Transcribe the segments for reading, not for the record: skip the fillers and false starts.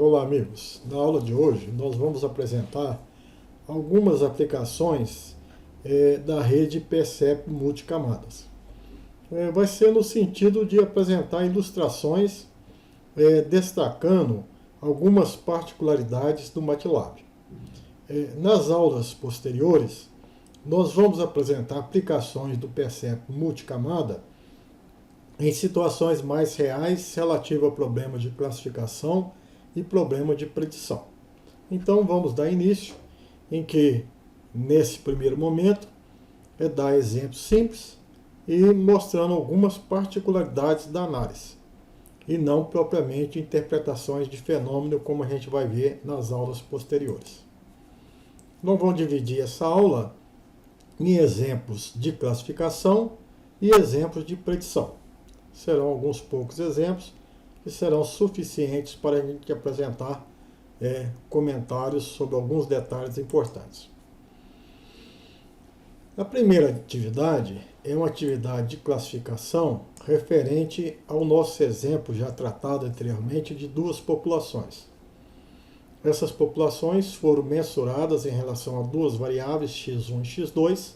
Olá, amigos. Na aula de hoje, nós vamos apresentar algumas aplicações da rede PCEP multicamadas. Vai ser no sentido de apresentar ilustrações destacando algumas particularidades do MATLAB. Nas aulas posteriores, nós vamos apresentar aplicações do PCEP multicamada em situações mais reais relativas ao problema de classificação e problema de predição. Então vamos dar início em que, nesse primeiro momento, dar exemplos simples e mostrando algumas particularidades da análise, e não propriamente interpretações de fenômeno como a gente vai ver nas aulas posteriores. Nós vamos dividir essa aula em exemplos de classificação e exemplos de predição. Serão alguns poucos exemplos que serão suficientes para a gente apresentar comentários sobre alguns detalhes importantes. A primeira atividade é uma atividade de classificação referente ao nosso exemplo já tratado anteriormente de duas populações. Essas populações foram mensuradas em relação a duas variáveis, x1 e x2,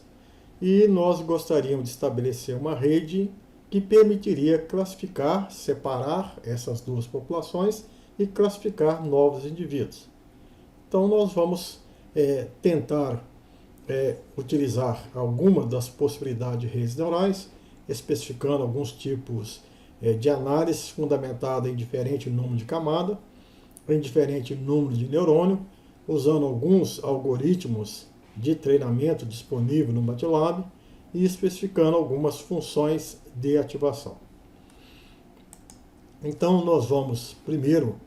e nós gostaríamos de estabelecer uma rede que permitiria classificar, separar essas duas populações e classificar novos indivíduos. Então nós vamos tentar utilizar algumas das possibilidades de redes neurais, especificando alguns tipos de análise fundamentada em diferente número de camada, em diferente número de neurônio, usando alguns algoritmos de treinamento disponível no MATLAB e especificando algumas funções de ativação. Então nós vamos primeiro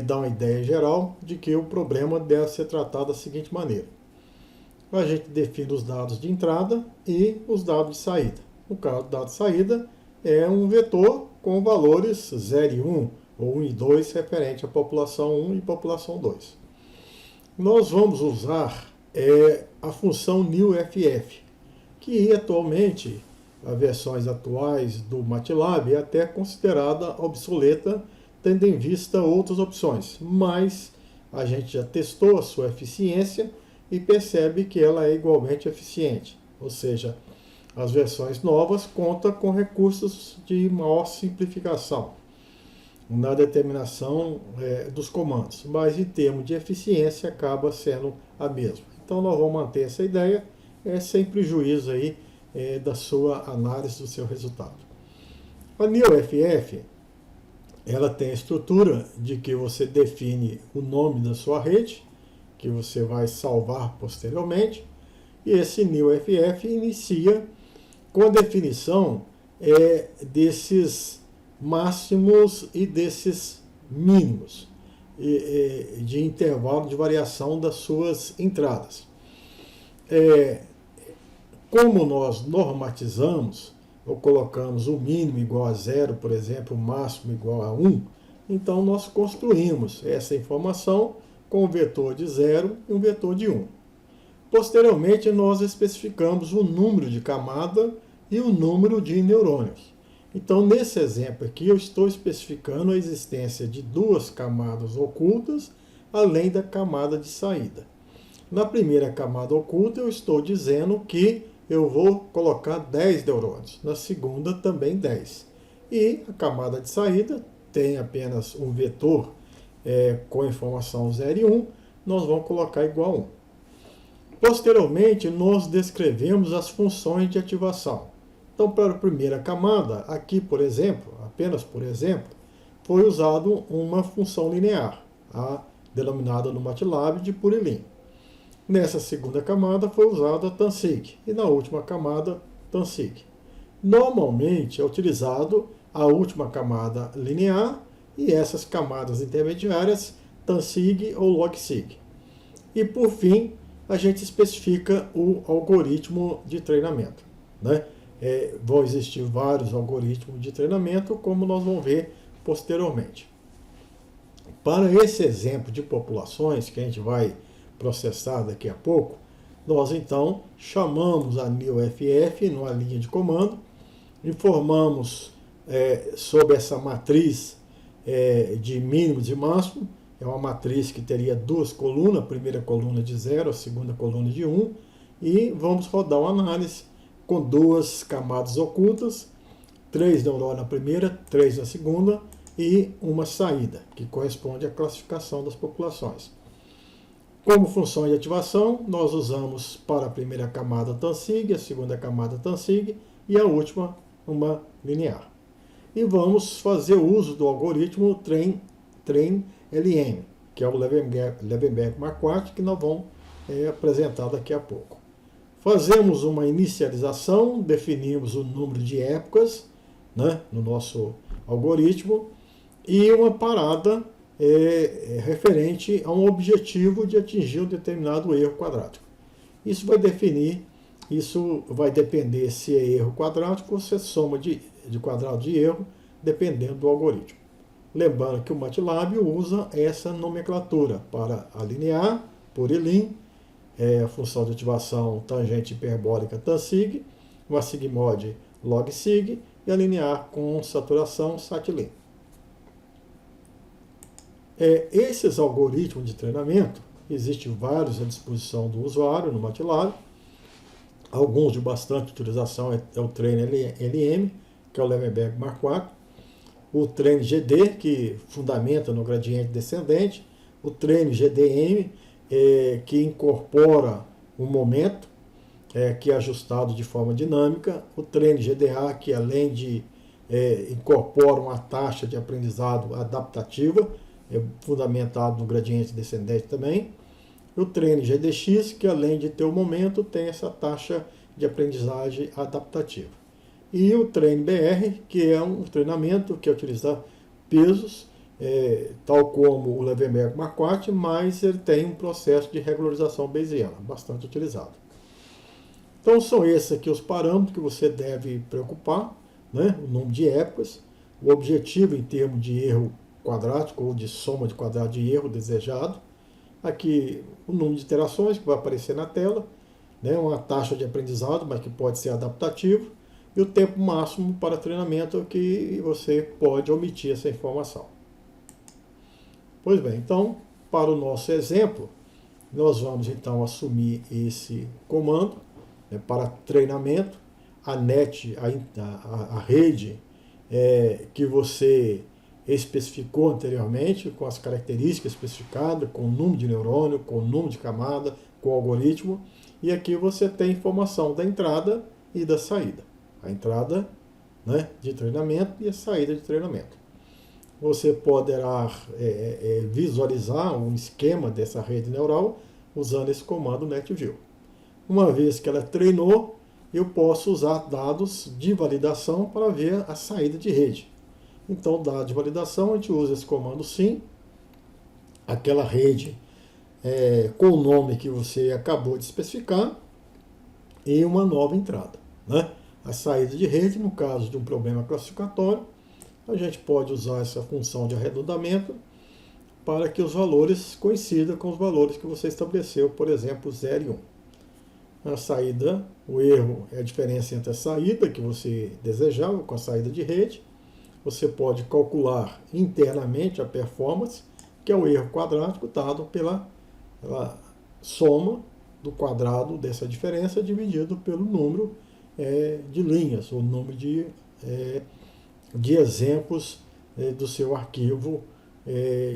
dar uma ideia geral de que o problema deve ser tratado da seguinte maneira. A gente define os dados de entrada e os dados de saída. No caso, o dado de saída é um vetor com valores 0 e 1, ou 1 e 2, referente à população 1 e população 2. Nós vamos usar a função newFF, que atualmente, as versões atuais do MATLAB, é até considerada obsoleta, tendo em vista outras opções, mas a gente já testou a sua eficiência e percebe que ela é igualmente eficiente, ou seja, as versões novas contam com recursos de maior simplificação na determinação dos comandos, mas em termos de eficiência acaba sendo a mesma. Então nós vamos manter essa ideia sem prejuízo aí da sua análise do seu resultado. A newFF, ela tem a estrutura de que você define o nome da sua rede, que você vai salvar posteriormente, e esse newFF inicia com a definição desses máximos e desses mínimos, de intervalo de variação das suas entradas. Como nós normatizamos, ou colocamos o mínimo igual a 0, por exemplo, o máximo igual a 1, então nós construímos essa informação com um vetor de 0 e um vetor de 1. Posteriormente, nós especificamos o número de camada e o número de neurônios. Então, nesse exemplo aqui, eu estou especificando a existência de duas camadas ocultas, além da camada de saída. Na primeira camada oculta, eu estou dizendo que eu vou colocar 10 neurônios. Na segunda, também 10. E a camada de saída tem apenas um vetor com informação 0 e 1, nós vamos colocar igual a 1. Posteriormente, nós descrevemos as funções de ativação. Então, para a primeira camada, aqui, por exemplo, apenas por exemplo, foi usado uma função linear, denominada no MATLAB de Purillin. Nessa segunda camada foi usada a Tansig, e na última camada, Tansig. Normalmente é utilizado a última camada linear e essas camadas intermediárias, Tansig ou Logsig. E por fim, a gente especifica o algoritmo de treinamento, né? Vão existir vários algoritmos de treinamento, como nós vamos ver posteriormente. Para esse exemplo de populações que a gente vai processar daqui a pouco, nós então chamamos a newFF numa linha de comando, informamos sobre essa matriz de mínimos e máximos, é uma matriz que teria duas colunas, a primeira coluna de 0, a segunda coluna de 1, e vamos rodar uma análise com duas camadas ocultas, 3 neurônios na primeira, 3 na segunda, e uma saída, que corresponde à classificação das populações. Como função de ativação, nós usamos para a primeira camada TANSIG, a segunda camada TANSIG e a última uma linear. E vamos fazer uso do algoritmo Train-LM, que é o Levenberg-Marquardt, que nós vamos apresentar daqui a pouco. Fazemos uma inicialização, definimos o número de épocas, né, no nosso algoritmo, e uma parada referente a um objetivo de atingir um determinado erro quadrático. Isso vai depender se é erro quadrático ou se é soma de quadrado de erro, dependendo do algoritmo. Lembrando que o MATLAB usa essa nomenclatura para a linear, por Elin, a função de ativação tangente hiperbólica TANSIG, uma sigmod log-sig e a linear com saturação SAT-LIN. Esses algoritmos de treinamento, existem vários à disposição do usuário no MATLAB. Alguns de bastante utilização é o Train-LM, que é o Levenberg-Marquardt, o Train-GD, que fundamenta no gradiente descendente, o Train-GDM, que incorpora um momento, que é ajustado de forma dinâmica, o Train-GDA, que além de incorpora uma taxa de aprendizado adaptativa, fundamentado no gradiente descendente também, e o Train-GDX, que além de ter o momento, tem essa taxa de aprendizagem adaptativa. E o Train-BR, que é um treinamento que utiliza pesos, tal como o Levenberg-Marquardt, mas ele tem um processo de regularização bayesiana, bastante utilizado. Então são esses aqui os parâmetros que você deve preocupar, né? O número de épocas, o objetivo em termos de erro quadrático ou de soma de quadrado de erro desejado, aqui o número de iterações que vai aparecer na tela, né? Uma taxa de aprendizado, mas que pode ser adaptativo, e o tempo máximo para treinamento que você pode omitir essa informação. Pois bem, então, para o nosso exemplo, nós vamos então assumir esse comando, né, para treinamento, a net, a rede que você especificou anteriormente, com as características especificadas, com o número de neurônio, com o número de camada, com o algoritmo, e aqui você tem informação da entrada e da saída. A entrada, né, de treinamento e a saída de treinamento. Você poderá visualizar um esquema dessa rede neural usando esse comando NetView. Uma vez que ela treinou, eu posso usar dados de validação para ver a saída de rede. Então, dado de validação, a gente usa esse comando sim, aquela rede com o nome que você acabou de especificar e uma nova entrada, né? A saída de rede, no caso de um problema classificatório, a gente pode usar essa função de arredondamento para que os valores coincidam com os valores que você estabeleceu, por exemplo, 0 e 1. A saída, o erro é a diferença entre a saída que você desejava com a saída de rede. Você pode calcular internamente a performance, que é o erro quadrático dado pela soma do quadrado dessa diferença dividido pelo número de linhas, o número de exemplos do seu arquivo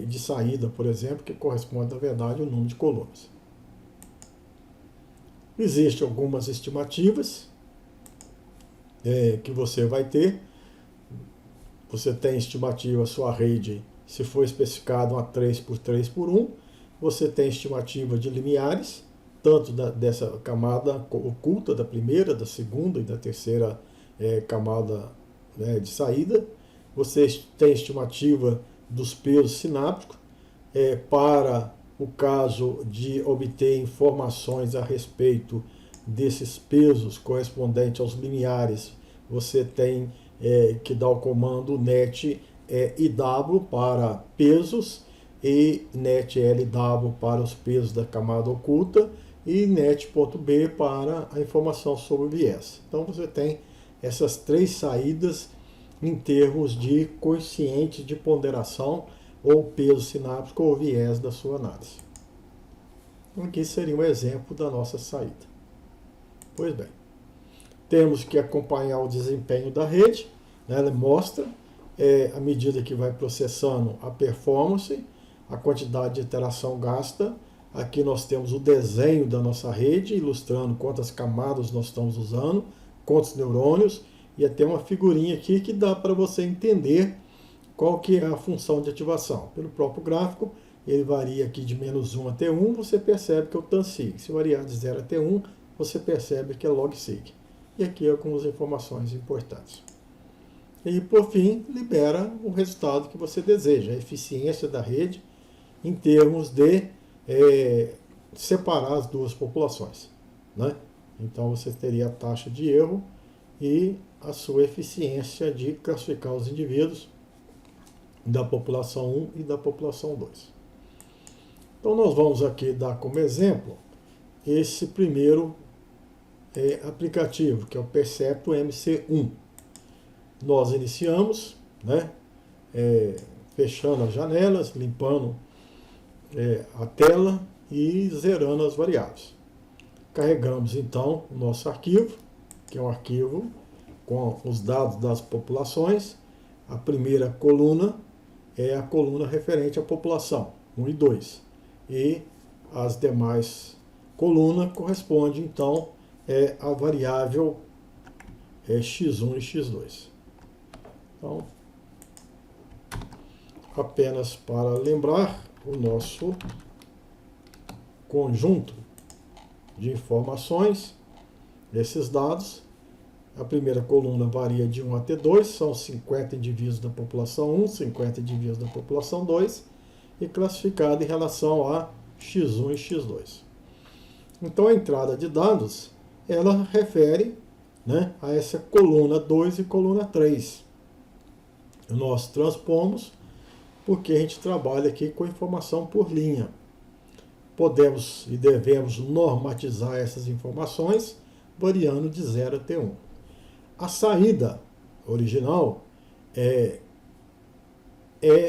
de saída, por exemplo, que corresponde, na verdade, ao número de colunas. Existem algumas estimativas que você vai ter. Você tem estimativa, sua rede, se for especificado uma 3 por 3 por 1, você tem estimativa de limiares, tanto dessa camada oculta, da primeira, da segunda e da terceira camada de saída. Você tem estimativa dos pesos sinápticos, para o caso de obter informações a respeito desses pesos correspondentes aos limiares, você tem que dar o comando net IW para pesos e net LW para os pesos da camada oculta e net.b para a informação sobre o viés. Então você tem essas três saídas em termos de coeficiente de ponderação ou peso sináptico ou viés da sua análise. Aqui seria um exemplo da nossa saída. Pois bem, temos que acompanhar o desempenho da rede, né? Ela mostra, à medida que vai processando, a performance, a quantidade de iteração gasta. Aqui nós temos o desenho da nossa rede, ilustrando quantas camadas nós estamos usando, quantos neurônios, e até uma figurinha aqui que dá para você entender qual que é a função de ativação. Pelo próprio gráfico, ele varia aqui de -1 até 1, você percebe que é o TANSIG. Se variar de 0 até 1, você percebe que é LogSig. E aqui algumas informações importantes. E, por fim, libera o resultado que você deseja, a eficiência da rede em termos de separar as duas populações, né? Então, você teria a taxa de erro e a sua eficiência de classificar os indivíduos da população 1 e da população 2. Então, nós vamos aqui dar como exemplo esse primeiro aplicativo, que é o Percepto MC1. Nós iniciamos, né, fechando as janelas, limpando a tela e zerando as variáveis. Carregamos então o nosso arquivo, que é um arquivo com os dados das populações. A primeira coluna é a coluna referente à população 1 e 2. E as demais colunas correspondem então à variável x1 e x2. Então, apenas para lembrar, o nosso conjunto de informações, esses dados, a primeira coluna varia de 1 até 2, são 50 indivíduos da população 1, 50 indivíduos da população 2, e classificado em relação a x1 e x2. Então, a entrada de dados, ela refere, né, a essa coluna 2 e coluna 3. Nós transpomos porque a gente trabalha aqui com informação por linha. Podemos e devemos normatizar essas informações variando de 0 até 1. A saída original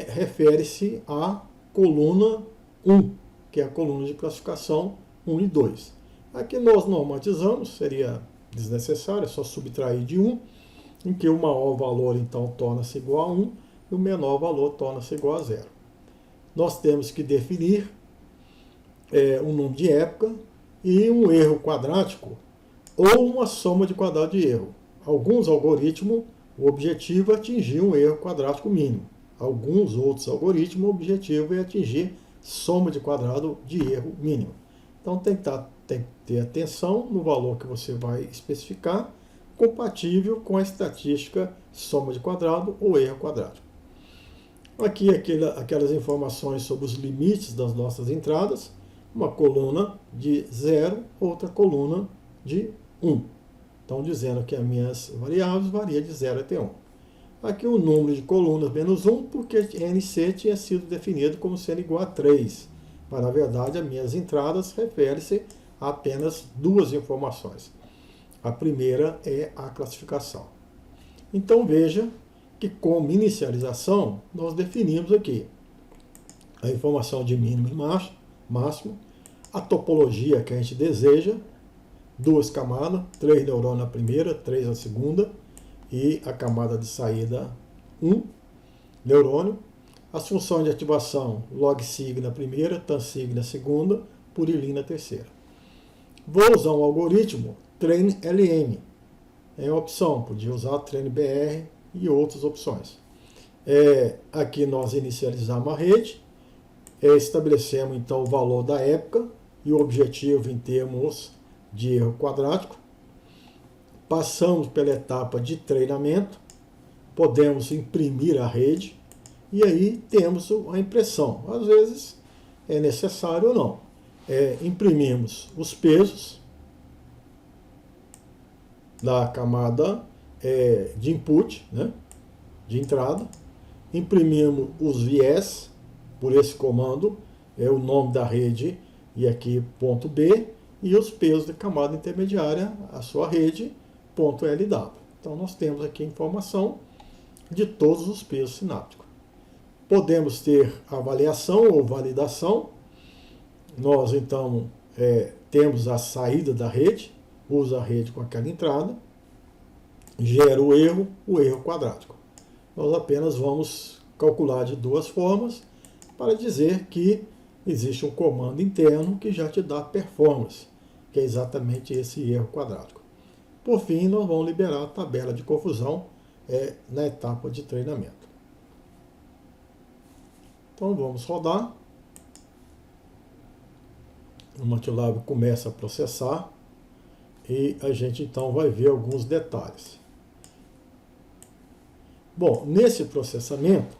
refere-se à coluna 1, que é a coluna de classificação 1 e 2. Aqui nós normatizamos, seria desnecessário, é só subtrair de 1, em que o maior valor então torna-se igual a 1 e o menor valor torna-se igual a 0. Nós temos que definir um número de época e um erro quadrático ou uma soma de quadrado de erro. Alguns algoritmos, o objetivo é atingir um erro quadrático mínimo. Alguns outros algoritmos, o objetivo é atingir soma de quadrado de erro mínimo. Então tem que ter atenção no valor que você vai especificar, compatível com a estatística soma de quadrado ou erro quadrático. Aqui aquelas informações sobre os limites das nossas entradas, uma coluna de 0, outra coluna de 1. Estão dizendo que as minhas variáveis variam de 0 até 1. Aqui o número de colunas menos 1, porque NC tinha sido definido como sendo igual a 3. Mas, na verdade, as minhas entradas referem-se a apenas duas informações. A primeira é a classificação. Então, veja que, como inicialização, nós definimos aqui a informação de mínimo e máximo, a topologia que a gente deseja, duas camadas, 3 neurônios na primeira, 3 na segunda, e a camada de saída 1 neurônio. As funções de ativação, LogSig na primeira, TANSIG na segunda, Purillin na terceira. Vou usar um algoritmo TrainLM. É uma opção, podia usar TrainBR e outras opções. Aqui nós inicializamos a rede, estabelecemos então o valor da época e o objetivo em termos de erro quadrático. Passamos pela etapa de treinamento, podemos imprimir a rede e aí temos a impressão. Às vezes é necessário ou não. Imprimimos os pesos da camada de input, né, de entrada, imprimimos os viés por esse comando, o nome da rede e aqui ponto B, e os pesos da camada intermediária, a sua rede, ponto LW. Então nós temos aqui a informação de todos os pesos sinápticos. Podemos ter avaliação ou validação. Nós, então, temos a saída da rede, usa a rede com aquela entrada, gera o erro quadrático. Nós apenas vamos calcular de duas formas para dizer que existe um comando interno que já te dá performance, que é exatamente esse erro quadrático. Por fim, nós vamos liberar a tabela de confusão na etapa de treinamento. Então vamos rodar. O MATLAB começa a processar e a gente então vai ver alguns detalhes. Bom, nesse processamento,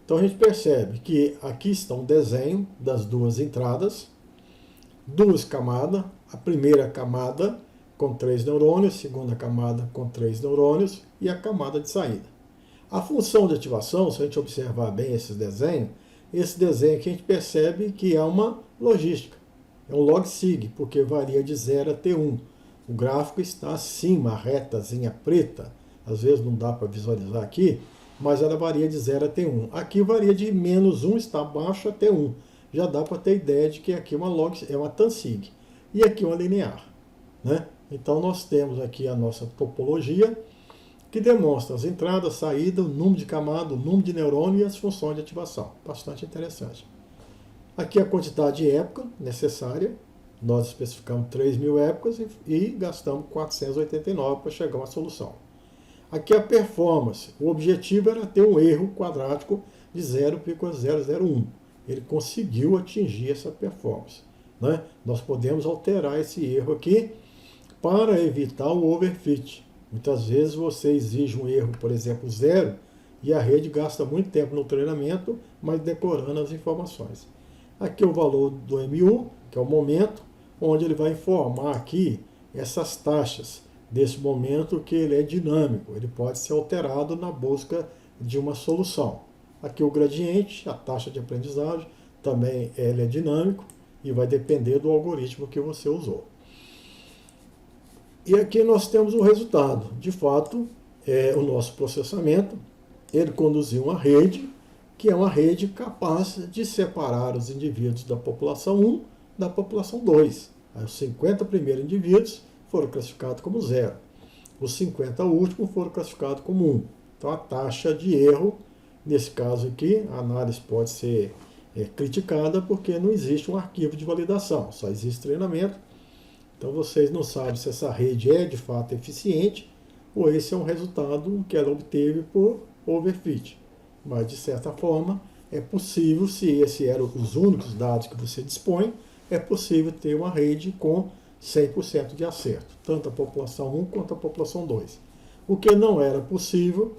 então a gente percebe que aqui está um desenho das duas entradas, duas camadas, a primeira camada com 3 neurônios, segunda camada com 3 neurônios e a camada de saída. A função de ativação, se a gente observar bem esse desenho aqui a gente percebe que é uma logística, é um log-sig, porque varia de 0 até 1. O gráfico está acima, a retazinha preta, às vezes não dá para visualizar aqui, mas ela varia de 0 até 1. Aqui varia de -1, está abaixo, até 1. Já dá para ter ideia de que aqui é uma tansig. E aqui uma linear, né? Então nós temos aqui a nossa topologia, que demonstra as entradas, saídas, o número de camada, o número de neurônio e as funções de ativação. Bastante interessante. Aqui a quantidade de época necessária. Nós especificamos 3.000 épocas e gastamos 489 para chegar a uma solução. Aqui a performance. O objetivo era ter um erro quadrático de 0,001. Ele conseguiu atingir essa performance, né? Nós podemos alterar esse erro aqui para evitar o overfit. Muitas vezes você exige um erro, por exemplo, 0, e a rede gasta muito tempo no treinamento, mas decorando as informações. Aqui o valor do MU, que é o momento, onde ele vai informar aqui essas taxas desse momento, que ele é dinâmico, ele pode ser alterado na busca de uma solução. Aqui o gradiente, a taxa de aprendizagem, também ele é dinâmico e vai depender do algoritmo que você usou. E aqui nós temos o resultado. De fato, o nosso processamento, ele conduziu uma rede, que é uma rede capaz de separar os indivíduos da população 1 da população 2. Os 50 primeiros indivíduos foram classificados como 0. Os 50 últimos foram classificados como 1. Então a taxa de erro, nesse caso aqui, a análise pode ser criticada porque não existe um arquivo de validação, só existe treinamento. Então vocês não sabem se essa rede é de fato eficiente ou esse é um resultado que ela obteve por overfit. Mas de certa forma é possível, se esses eram os únicos dados que você dispõe, é possível ter uma rede com 100% de acerto, tanto a população 1 quanto a população 2. O que não era possível,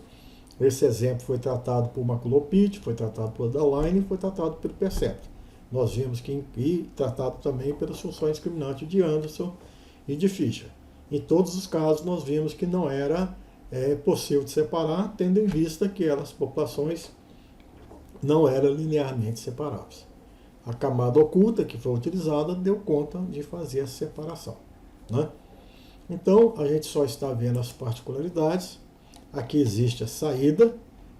esse exemplo foi tratado por Maculopit, foi tratado por Daline, foi tratado pelo Perceptron. Nós vimos que tratado também pelas funções discriminantes de Anderson e de Fischer. Em todos os casos, nós vimos que não era possível de separar, tendo em vista que as populações não eram linearmente separáveis. A camada oculta que foi utilizada deu conta de fazer essa separação, né? Então, a gente só está vendo as particularidades. Aqui existe a saída,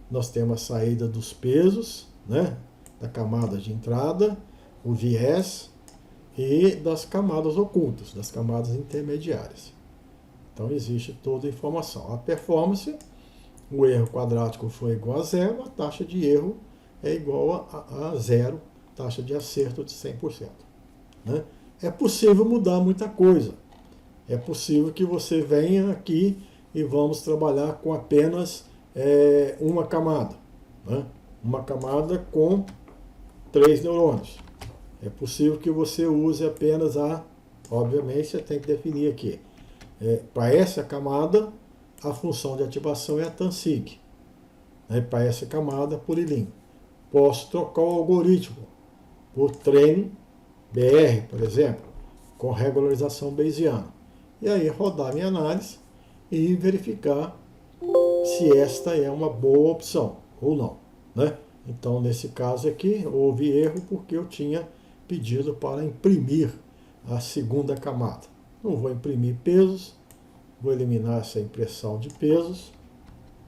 nós temos a saída dos pesos, né? Da camada de entrada, o viés e das camadas ocultas, das camadas intermediárias. Então existe toda a informação. A performance, o erro quadrático foi igual a 0, a taxa de erro é igual a 0, taxa de acerto de 100%. Né? É possível mudar muita coisa. É possível que você venha aqui e vamos trabalhar com apenas uma camada. Né? Uma camada com 3 neurônios. É possível que você use apenas obviamente você tem que definir aqui. Para essa camada, a função de ativação é a tansig. Para essa camada, por ILIN. Posso trocar o algoritmo por treino BR, por exemplo, com regularização bayesiana. E aí rodar minha análise e verificar se esta é uma boa opção ou não, né? Então, nesse caso aqui, houve erro porque eu tinha pedido para imprimir a segunda camada. Não vou imprimir pesos, vou eliminar essa impressão de pesos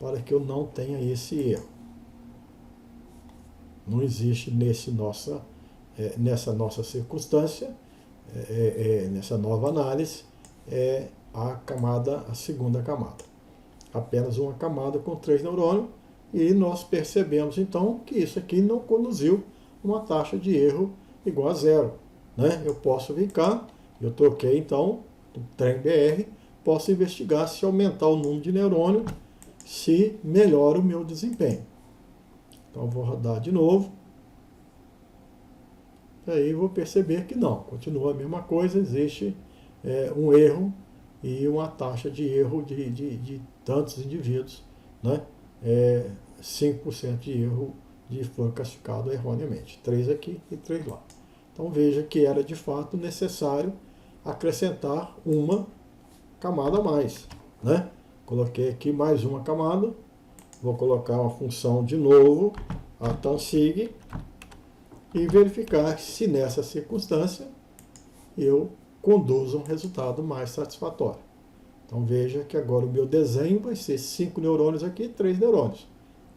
para que eu não tenha esse erro. Não existe nessa nossa circunstância, nessa nova análise, a segunda camada. Apenas uma camada com 3 neurônios, e nós percebemos então que isso aqui não conduziu a uma taxa de erro igual a zero. Né? Eu posso vir cá, eu troquei então o trem BR, posso investigar se aumentar o número de neurônios, se melhora o meu desempenho. Então eu vou rodar de novo. E aí vou perceber que não, continua a mesma coisa, existe um erro e uma taxa de erro de tantos indivíduos, né? 5% de erro foi classificado erroneamente. 3 aqui e 3 lá. Então veja que era de fato necessário acrescentar uma camada a mais, né? Coloquei aqui mais uma camada, vou colocar uma função de novo, a tansig, e verificar se nessa circunstância eu conduzo um resultado mais satisfatório. Então veja que agora o meu desenho vai ser 5 neurônios aqui e 3 neurônios.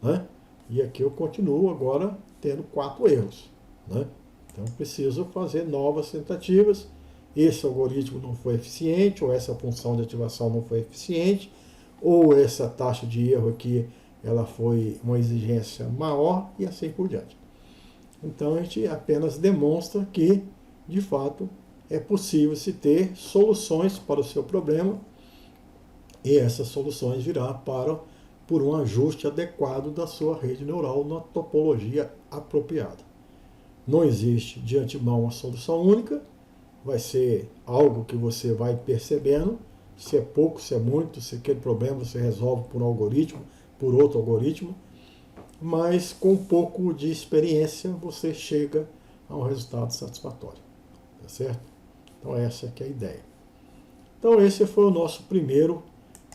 Né? E aqui eu continuo agora tendo 4 erros. Né? Então preciso fazer novas tentativas. Esse algoritmo não foi eficiente, ou essa função de ativação não foi eficiente, ou essa taxa de erro aqui ela foi uma exigência maior, e assim por diante. Então a gente apenas demonstra que, de fato, é possível se ter soluções para o seu problema, e essas soluções virá por um ajuste adequado da sua rede neural na topologia apropriada. Não existe de antemão uma solução única, vai ser algo que você vai percebendo, se é pouco, se é muito, se aquele problema você resolve por um algoritmo, por outro algoritmo, mas com um pouco de experiência você chega a um resultado satisfatório. Tá certo? Então essa aqui é a ideia. Então esse foi o nosso primeiro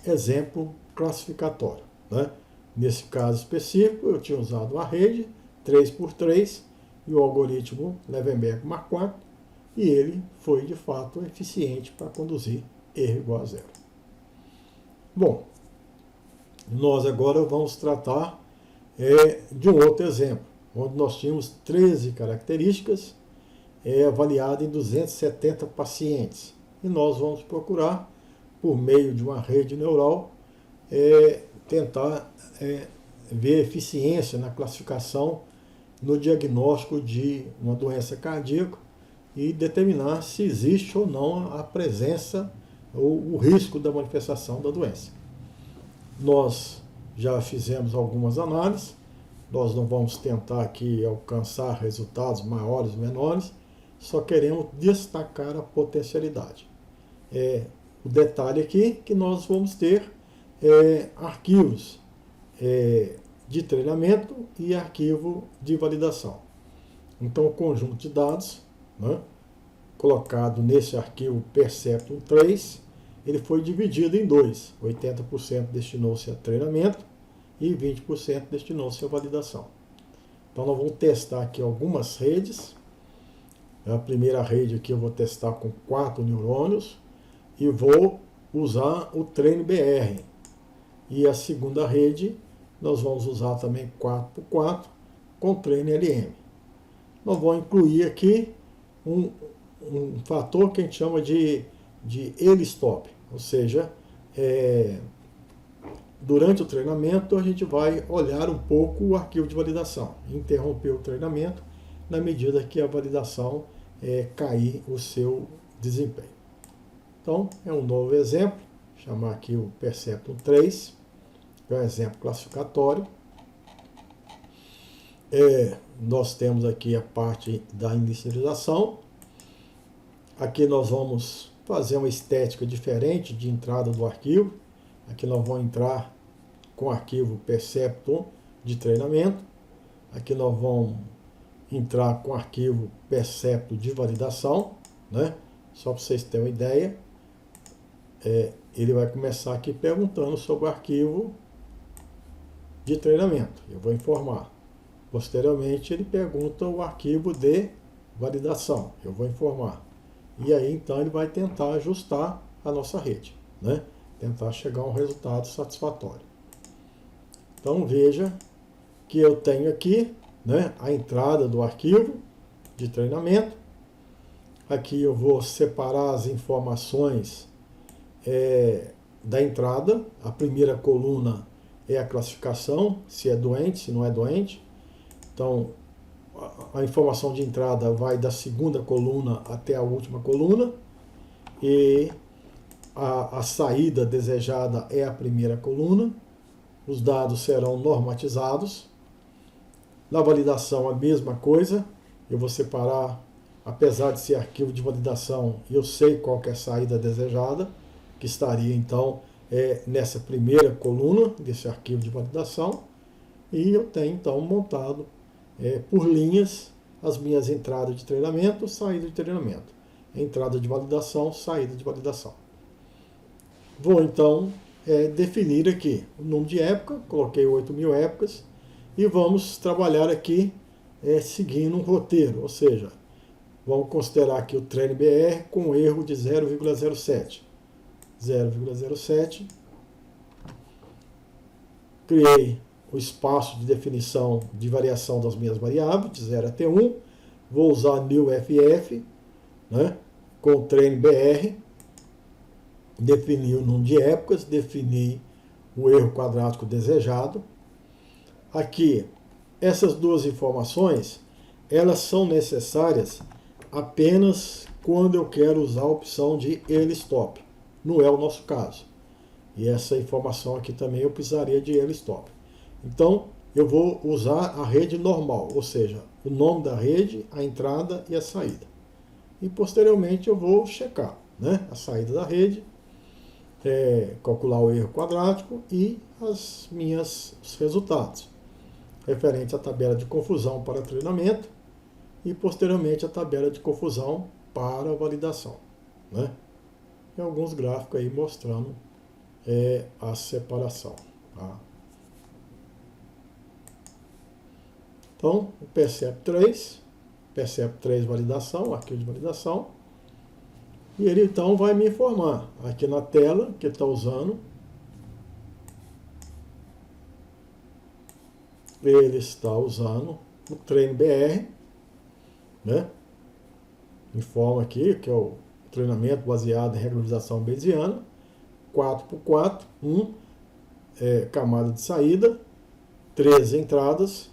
exemplo classificatório. Né? Nesse caso específico eu tinha usado uma rede 3x3 e o algoritmo Levenberg-Marquardt, e ele foi de fato eficiente para conduzir erro igual a zero. Bom, nós agora vamos tratar de um outro exemplo, onde nós tínhamos 13 características avaliadas em 270 pacientes. E nós vamos procurar, por meio de uma rede neural, tentar ver eficiência na classificação no diagnóstico de uma doença cardíaca e determinar se existe ou não a presença ou o risco da manifestação da doença. Nós já fizemos algumas análises, nós não vamos tentar aqui alcançar resultados maiores ou menores, só queremos destacar a potencialidade. O detalhe aqui que nós vamos ter arquivos de treinamento e arquivo de validação. Então o conjunto de dados, né, colocado nesse arquivo Perceptron 3, ele foi dividido em dois. 80% destinou-se a treinamento e 20% destinou-se a validação. Então nós vamos testar aqui algumas redes. A primeira rede aqui eu vou testar com 4 neurônios e vou usar o treino BR. E a segunda rede nós vamos usar também 4x4 com treino LM. Nós vamos incluir aqui um fator que a gente chama de early stop, ou seja, durante o treinamento a gente vai olhar um pouco o arquivo de validação, interromper o treinamento na medida que a validação cair o seu desempenho. Então, é um novo exemplo, chamar aqui o Perceptron 3, que é um exemplo classificatório. Nós temos aqui a parte da inicialização. Aqui nós vamos fazer uma estética diferente de entrada do arquivo. Aqui nós vamos entrar com o arquivo Perceptron de treinamento. Aqui nós vamos entrar com o arquivo Perceptron de validação, né? Só para vocês terem uma ideia. Ele vai começar aqui perguntando sobre o arquivo de treinamento. Eu vou informar. Posteriormente, ele pergunta o arquivo de validação. Eu vou informar. E aí, então, ele vai tentar ajustar a nossa rede, né? Tentar chegar a um resultado satisfatório. Então, veja que eu tenho aqui né, a entrada do arquivo de treinamento. Aqui eu vou separar as informações da entrada. A primeira coluna é a classificação, se é doente, se não é doente. Então, a informação de entrada vai da segunda coluna até a última coluna. E a saída desejada é a primeira coluna. Os dados serão normatizados. Na validação, a mesma coisa. Eu vou separar, apesar de ser arquivo de validação, eu sei qual que é a saída desejada, que estaria então nessa primeira coluna desse arquivo de validação. E eu tenho então montado por linhas as minhas entradas de treinamento, saída de treinamento. Entrada de validação, saída de validação. Vou então definir aqui o número de época, coloquei 8.000 épocas, e vamos trabalhar aqui seguindo um roteiro, ou seja, vamos considerar aqui o treino BR com erro de 0,07. 0,07. Criei o espaço de definição de variação das minhas variáveis, de 0 até 1. Vou usar newFF, né, com o treino BR. Defini o número de épocas, defini o erro quadrático desejado. Aqui, essas duas informações, elas são necessárias apenas quando eu quero usar a opção de early stop. Não é o nosso caso. E essa informação aqui também eu precisaria de early stop. Então, eu vou usar a rede normal, ou seja, o nome da rede, a entrada e a saída. E posteriormente eu vou checar, né, a saída da rede, calcular o erro quadrático e os resultados, referente à tabela de confusão para treinamento e posteriormente a tabela de confusão para validação, né? E alguns gráficos aí mostrando a separação. Tá? Então, o PCEP3 validação, arquivo de validação, e ele então vai me informar aqui na tela que está usando. Ele está usando o treino BR, né? Informa aqui que é o treinamento baseado em regularização bayesiana, 4x4, 1 camada de saída, 13 entradas,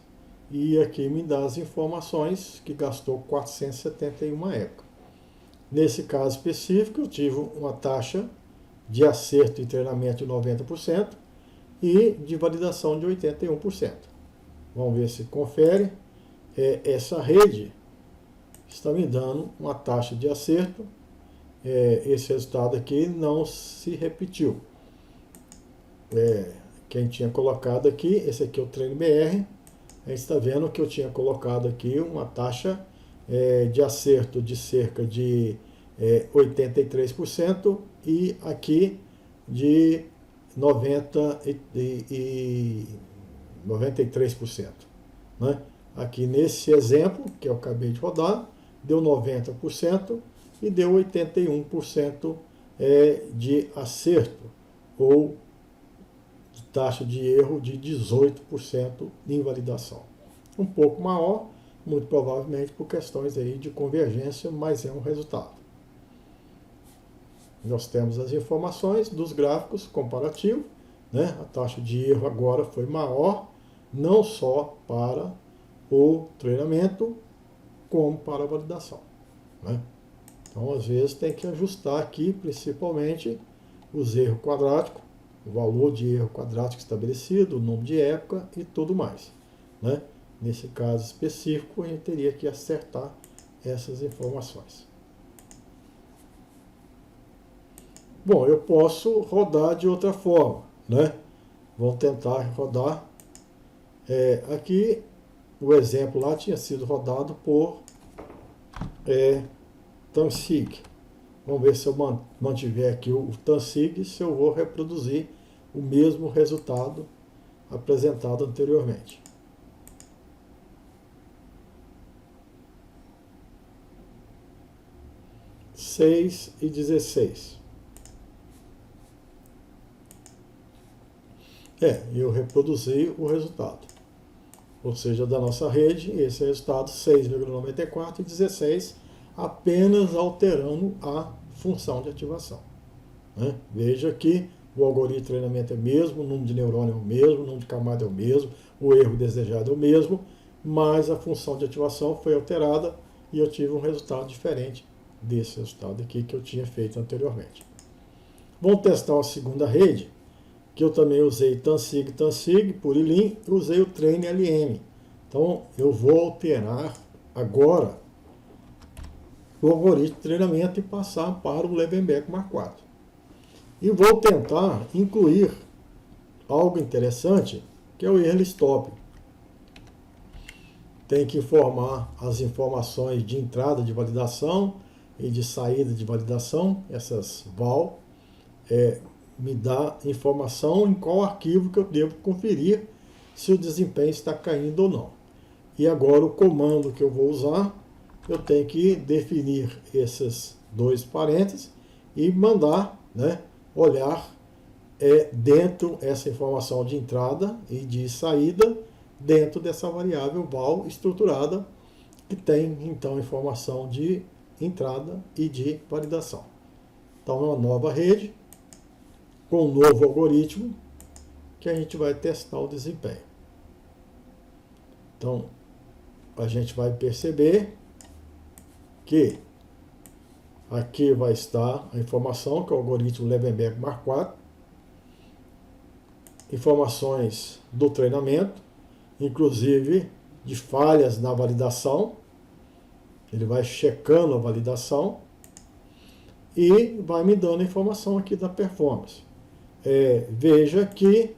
e aqui me dá as informações que gastou 471 épocas. Nesse caso específico, eu tive uma taxa de acerto em treinamento de 90% e de validação de 81%. Vamos ver se confere. Essa rede está me dando uma taxa de acerto. Esse resultado aqui não se repetiu. Quem tinha colocado aqui, esse aqui é o treino BR. A gente está vendo que eu tinha colocado aqui uma taxa de acerto de cerca de 83% e aqui de 93%. Né? Aqui nesse exemplo, que eu acabei de rodar, deu 90% e deu 81% de acerto, ou de taxa de erro de 18% de invalidação. Um pouco maior, muito provavelmente por questões aí de convergência, mas é um resultado. Nós temos as informações dos gráficos comparativos, né? A taxa de erro agora foi maior, não só para o treinamento, como para a validação, né? Então, às vezes, tem que ajustar aqui, principalmente, os erros quadráticos, o valor de erro quadrático estabelecido, o número de época e tudo mais, né? Nesse caso específico, a gente teria que acertar essas informações. Bom, eu posso rodar de outra forma, né? Vamos tentar rodar. Aqui, o exemplo lá tinha sido rodado por Tansig. Vamos ver se eu mantiver aqui o Tansig, se eu vou reproduzir o mesmo resultado apresentado anteriormente. (6 e 16). Eu reproduzi o resultado. ou seja, da nossa rede, esse é o resultado 6,94 e 16, apenas alterando a função de ativação. Né? Veja que o algoritmo de treinamento é o mesmo, o número de neurônio é o mesmo, o número de camada é o mesmo, o erro desejado é o mesmo, mas a função de ativação foi alterada e eu tive um resultado diferente desse resultado aqui que eu tinha feito anteriormente. Vamos testar a segunda rede, que eu também usei Tansig, Purilim, e usei o TrainLM. Então, eu vou alterar agora o algoritmo de treinamento e passar para o Levenbeck Mark IV. E vou tentar incluir algo interessante, que é o early stop. Tem que informar as informações de entrada de validação e de saída de validação, essas val, me dá informação em qual arquivo que eu devo conferir se o desempenho está caindo ou não. E agora o comando que eu vou usar, eu tenho que definir esses dois parênteses e mandar, né, olhar dentro essa informação de entrada e de saída dentro dessa variável val estruturada que tem então informação de entrada e de validação. Então é uma nova rede com um novo algoritmo que a gente vai testar o desempenho. Então a gente vai perceber que aqui vai estar a informação, que é o algoritmo Levenbeck Mark IV, informações do treinamento, inclusive de falhas na validação, ele vai checando a validação e vai me dando informação aqui da performance. Veja que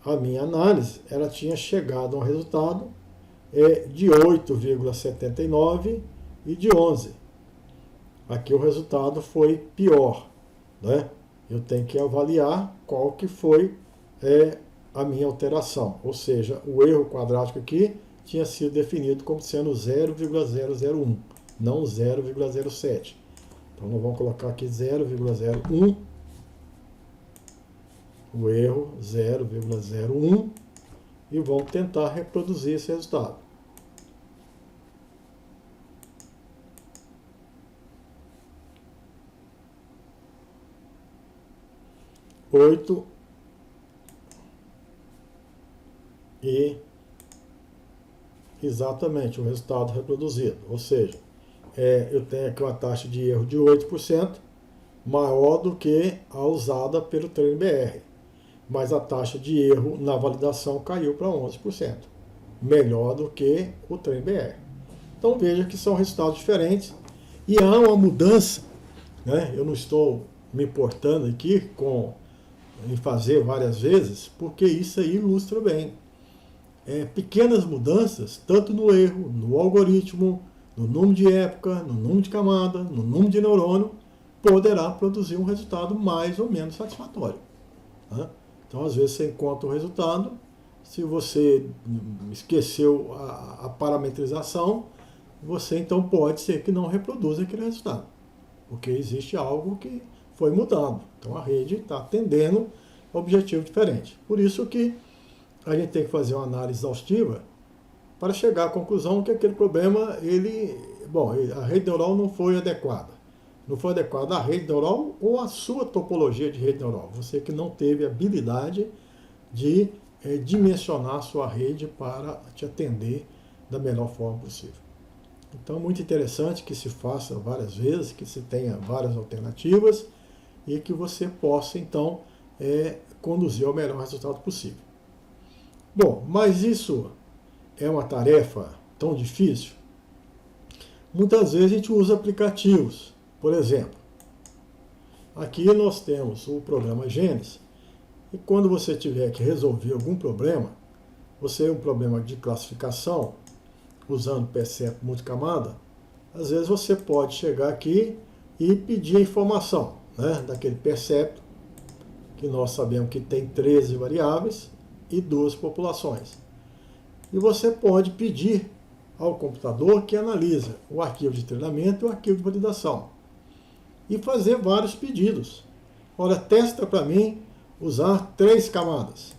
a minha análise ela tinha chegado a um resultado de 8,79 e de 11. Aqui o resultado foi pior, né? Eu tenho que avaliar qual que foi a minha alteração, ou seja, o erro quadrático aqui tinha sido definido como sendo 0,001, não 0,07. Então nós vamos colocar aqui 0,01, o erro 0,01, e vamos tentar reproduzir esse resultado. E exatamente o resultado reproduzido, ou seja, eu tenho aqui uma taxa de erro de 8%, maior do que a usada pelo TrainBR, mas a taxa de erro na validação caiu para 11%, melhor do que o TrainBR. Então veja que são resultados diferentes e há uma mudança, né? Eu não estou me importando aqui em fazer várias vezes, porque isso aí ilustra bem. Pequenas mudanças, tanto no erro, no algoritmo, no número de época, no número de camada, no número de neurônio, poderá produzir um resultado mais ou menos satisfatório. Né? Então, às vezes, você encontra o resultado, se você esqueceu a parametrização, você então pode ser que não reproduza aquele resultado, porque existe algo que foi mudado. Então, a rede está atendendo a objetivo diferente. Por isso que a gente tem que fazer uma análise exaustiva para chegar à conclusão que aquele problema, a rede neural não foi adequada. Não foi adequada a rede neural ou a sua topologia de rede neural. Você que não teve habilidade de dimensionar a sua rede para te atender da melhor forma possível. Então é muito interessante que se faça várias vezes, que se tenha várias alternativas e que você possa então conduzir ao melhor resultado possível. Bom, mas isso é uma tarefa tão difícil? Muitas vezes a gente usa aplicativos. Por exemplo, aqui nós temos o programa Gênesis, e quando você tiver que resolver algum problema, um problema de classificação, usando percepto multicamada, às vezes você pode chegar aqui e pedir a informação, né, daquele percepto, que nós sabemos que tem 13 variáveis e 2 populações. E você pode pedir ao computador que analise o arquivo de treinamento e o arquivo de validação. E fazer vários pedidos. Olha, testa para mim usar 3 camadas.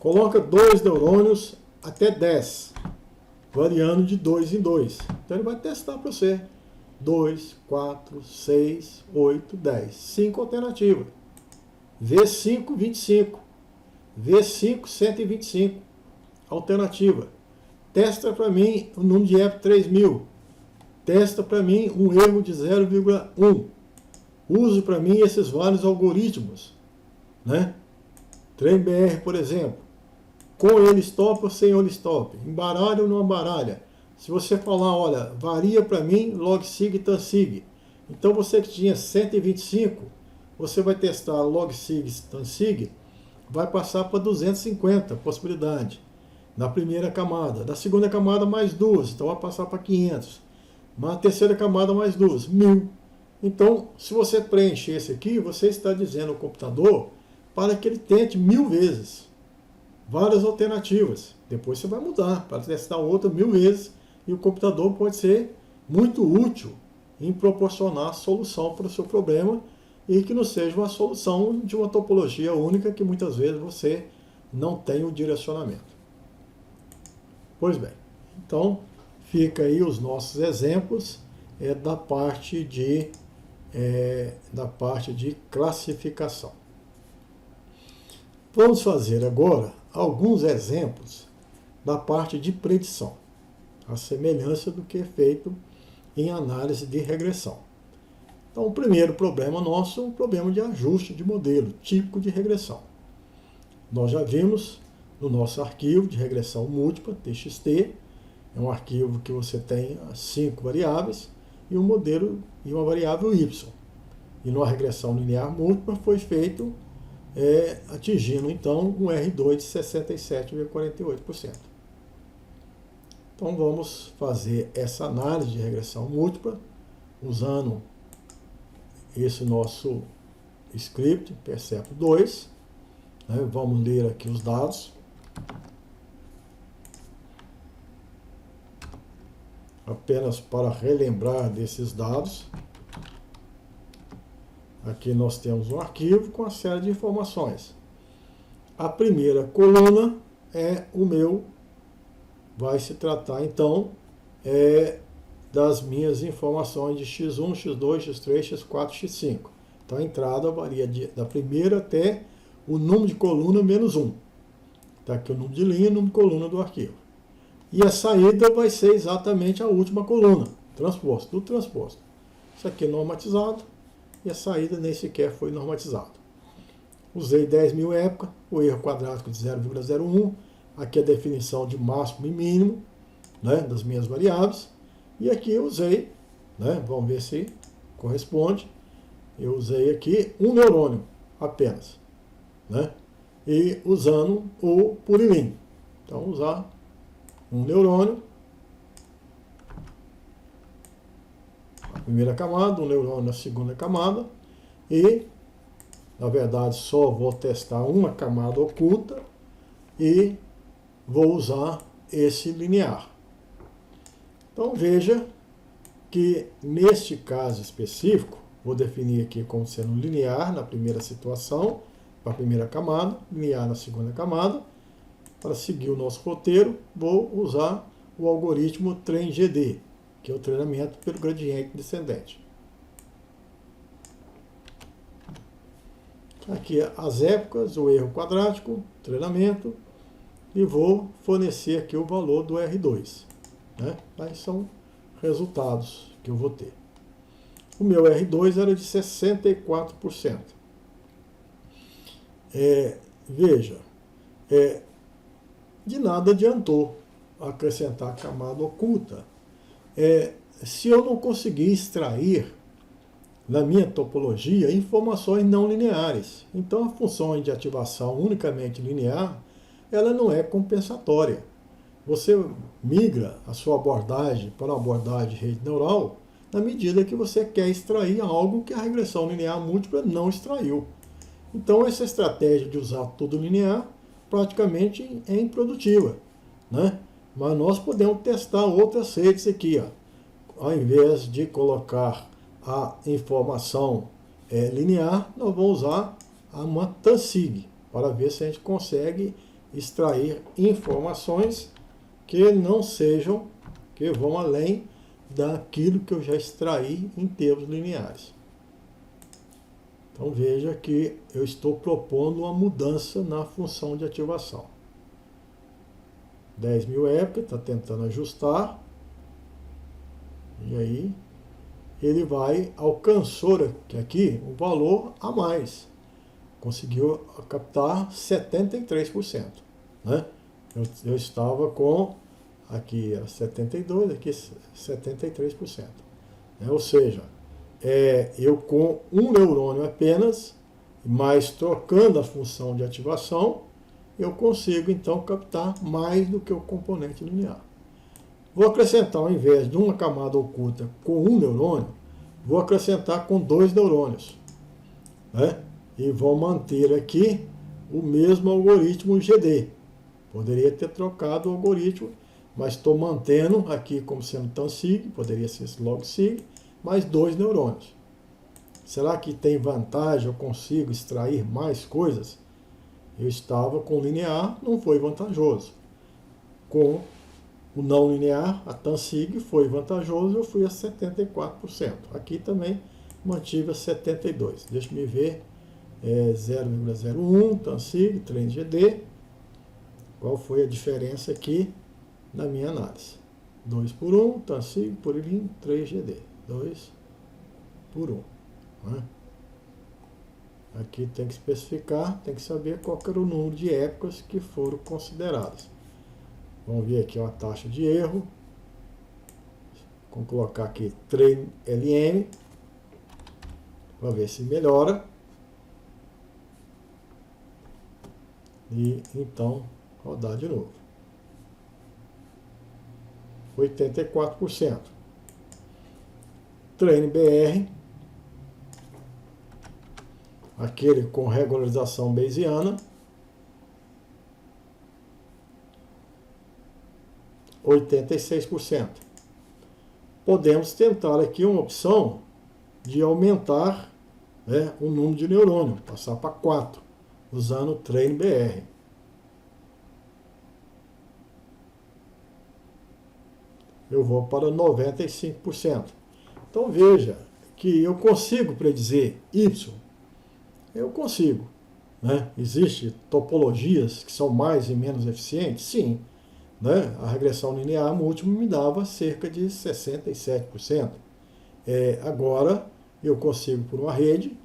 Coloca 2 neurônios até 10, variando de 2 em 2. Então ele vai testar para você. 2, 4, 6, 8, 10. 5 alternativas. V5, 25. V5, 125. Alternativa. Testa para mim o número de EPI 3000. Testa para mim um erro de 0,1. Use para mim esses vários algoritmos, né? TremBR, por exemplo. Com ele stop ou sem ele stop. Embaralha ou não embaralha. Se você falar, olha, varia para mim log-sig e tansig. Então você que tinha 125, você vai testar log-sig e tansig, vai passar para 250 possibilidade. Na primeira camada. Na segunda camada mais 2, então vai passar para 500. Na terceira camada mais 2, 1000. Então, se você preencher esse aqui, você está dizendo ao computador para que ele tente 1000 vezes. Várias alternativas. Depois você vai mudar para testar outra 1000 vezes. E o computador pode ser muito útil em proporcionar solução para o seu problema e que não seja uma solução de uma topologia única que muitas vezes você não tem o direcionamento. Pois bem, então fica aí os nossos exemplos da parte de classificação. Vamos fazer agora alguns exemplos da parte de predição, a semelhança do que é feito em análise de regressão. Então, o primeiro problema nosso é um problema de ajuste de modelo, típico de regressão. Nós já vimos no nosso arquivo de regressão múltipla, TXT, é um arquivo que você tem 5 variáveis e um modelo e uma variável Y. E numa regressão linear múltipla foi feito atingindo então um R2 de 67,48%. Então vamos fazer essa análise de regressão múltipla usando esse nosso script Percepto2. Vamos ler aqui os dados. Apenas para relembrar desses dados. Aqui nós temos um arquivo com uma série de informações. A primeira coluna é o meu, vai se tratar então das minhas informações de x1, x2, x3, x4, x5. Então a entrada varia da primeira até o número de coluna menos 1. Está aqui o número de linha e o número de coluna do arquivo. E a saída vai ser exatamente a última coluna, transposto, tudo transposto. Isso aqui é normatizado e a saída nem sequer foi normatizado. Usei 10.000 época, o erro quadrático de 0,01, aqui a definição de máximo e mínimo, das minhas variáveis, e aqui eu usei, vamos ver se corresponde, eu usei aqui um neurônio apenas, e usando o Purilim. Então, usar um neurônio, a primeira camada, um neurônio na segunda camada, e, na verdade, só vou testar uma camada oculta e vou usar esse linear. Então, veja que, neste caso específico, vou definir aqui como sendo linear na primeira situação, para a primeira camada, linear na segunda camada. Para seguir o nosso roteiro, vou usar o algoritmo TremGD, que é o treinamento pelo gradiente descendente. Aqui as épocas, o erro quadrático, treinamento, e vou fornecer aqui o valor do R2. Aí são resultados que eu vou ter. O meu R2 era de 64%. Veja, de nada adiantou acrescentar a camada oculta. Se eu não conseguir extrair na minha topologia informações não lineares. Então a função de ativação unicamente linear, ela não é compensatória. Você migra a sua abordagem para uma abordagem de rede neural na medida que você quer extrair algo que a regressão linear múltipla não extraiu. Então essa estratégia de usar tudo linear praticamente é improdutiva, Mas nós podemos testar outras redes aqui, Ao invés de colocar a informação linear, nós vamos usar uma tansig para ver se a gente consegue extrair informações que não sejam, que vão além daquilo que eu já extraí em termos lineares. Então veja que eu estou propondo uma mudança na função de ativação. 10.000 época, está tentando ajustar. E aí ele vai, alcançou aqui o valor a mais. Conseguiu captar 73%. Né? Eu estava com, aqui era 72%, aqui 73%. Ou seja, eu com um neurônio apenas, mas trocando a função de ativação, eu consigo então captar mais do que o componente linear. Vou acrescentar, ao invés de uma camada oculta com um neurônio, vou acrescentar com 2 neurônios. Né? E vou manter aqui o mesmo algoritmo GD. Poderia ter trocado o algoritmo, mas estou mantendo aqui como sendo TANSIG, poderia ser LogSig, mais 2 neurônios. Será que tem vantagem? Eu consigo extrair mais coisas? Eu estava com linear, não foi vantajoso. Com o não linear, a TANSIG, foi vantajoso, eu fui a 74%. Aqui também mantive a 72%. Deixa eu ver, 0,01, TANSIG, TrainGD. Qual foi a diferença aqui na minha análise? 2 por 1, TANSIG, por 3GD. 2 por 1. Né? Aqui tem que especificar, tem que saber qual era o número de épocas que foram consideradas. Vamos ver aqui uma taxa de erro. Vamos colocar aqui Train LM para ver se melhora. E então rodar de novo. 84%. Train BR, aquele com regularização bayesiana, 86%. Podemos tentar aqui uma opção de aumentar, né, o número de neurônio, passar para 4, usando o Train BR. Eu vou para 95%. Então veja que eu consigo predizer Y. Eu consigo. Né? Existem topologias que são mais e menos eficientes? Sim. Né? A regressão linear múltipla me dava cerca de 67%. Agora eu consigo por uma rede,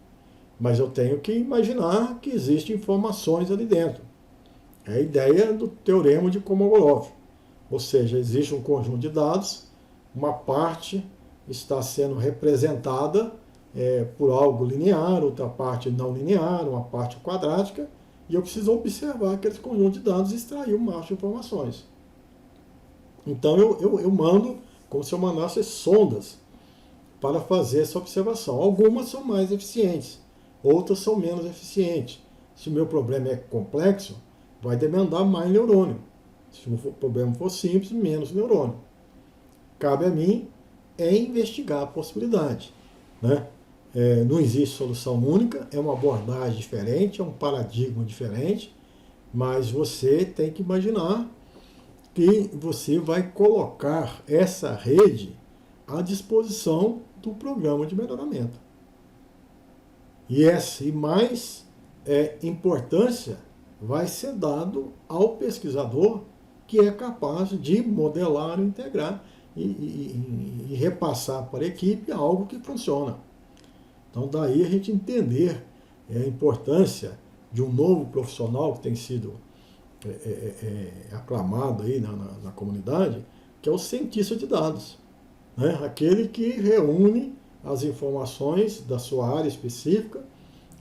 mas eu tenho que imaginar que existem informações ali dentro. É a ideia do teorema de Kolmogorov. Ou seja, existe um conjunto de dados, uma parte está sendo representada por algo linear, outra parte não linear, uma parte quadrática, e eu preciso observar aquele conjunto de dados e extrair o máximo de informações. Então eu mando como se eu mandasse sondas para fazer essa observação. Algumas são mais eficientes, outras são menos eficientes. Se o meu problema é complexo, vai demandar mais neurônio. Se o problema for simples, menos neurônio. Cabe a mim investigar a possibilidade. Né? Não existe solução única, é uma abordagem diferente, é um paradigma diferente, mas você tem que imaginar que você vai colocar essa rede à disposição do programa de melhoramento. E mais importância vai ser dado ao pesquisador que é capaz de modelar, integrar e repassar para a equipe algo que funciona. Então daí a gente entender a importância de um novo profissional que tem sido aclamado aí na comunidade, que é o cientista de dados. Né? Aquele que reúne as informações da sua área específica,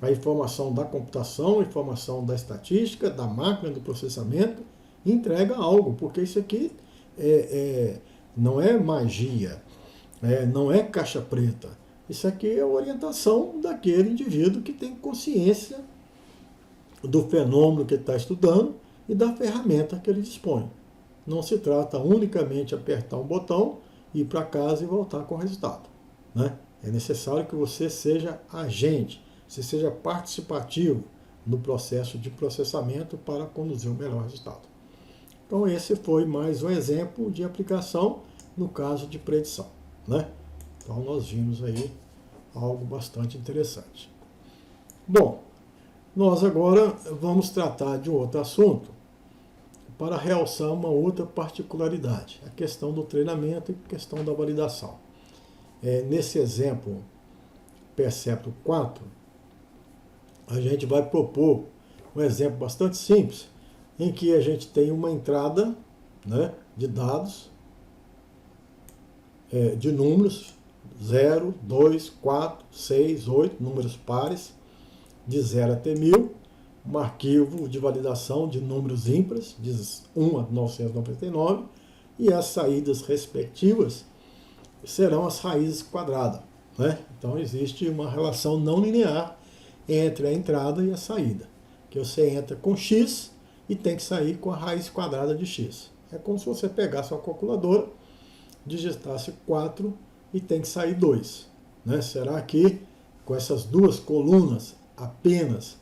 a informação da computação, a informação da estatística, da máquina do processamento, e entrega algo, porque isso aqui não é magia, não é caixa preta. Isso aqui é a orientação daquele indivíduo que tem consciência do fenômeno que ele está estudando e da ferramenta que ele dispõe. Não se trata unicamente de apertar um botão, ir para casa e voltar com o resultado. Né? É necessário que você seja agente, você seja participativo no processo de processamento para conduzir o melhor resultado. Então esse foi mais um exemplo de aplicação no caso de predição, né? Então nós vimos aí algo bastante interessante. Bom, nós agora vamos tratar de um outro assunto para realçar uma outra particularidade, a questão do treinamento e a questão da validação. Nesse exemplo, Percepto 4, a gente vai propor um exemplo bastante simples, em que a gente tem uma entrada, né, de dados, de números 0, 2, 4, 6, 8, números pares, de 0 até 1000, um arquivo de validação de números ímpares, de 1 a 999, e as saídas respectivas serão as raízes quadradas, né? Então existe uma relação não linear entre a entrada e a saída, que você entra com x e tem que sair com a raiz quadrada de x. É como se você pegasse uma calculadora, digitasse 4 e tem que sair 2. Né? Será que com essas duas colunas apenas,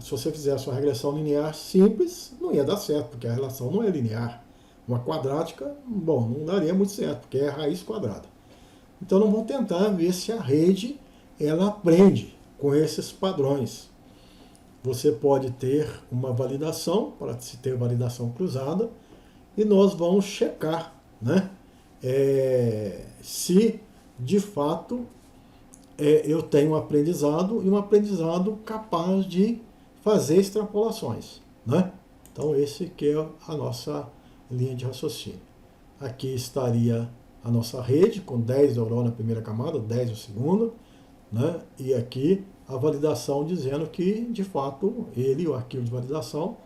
se você fizesse uma regressão linear simples, não ia dar certo, porque a relação não é linear. Uma quadrática, bom, não daria muito certo, porque é raiz quadrada. Então nós vamos tentar ver se a rede ela aprende com esses padrões. Você pode ter uma validação, para se ter validação cruzada, e nós vamos checar, né, se de fato eu tenho um aprendizado e um aprendizado capaz de fazer extrapolações, né? Então esse que é a nossa linha de raciocínio. Aqui estaria a nossa rede com 10 neurônios na primeira camada, 10 na segunda, né? E aqui a validação dizendo que, de fato, o arquivo de validação,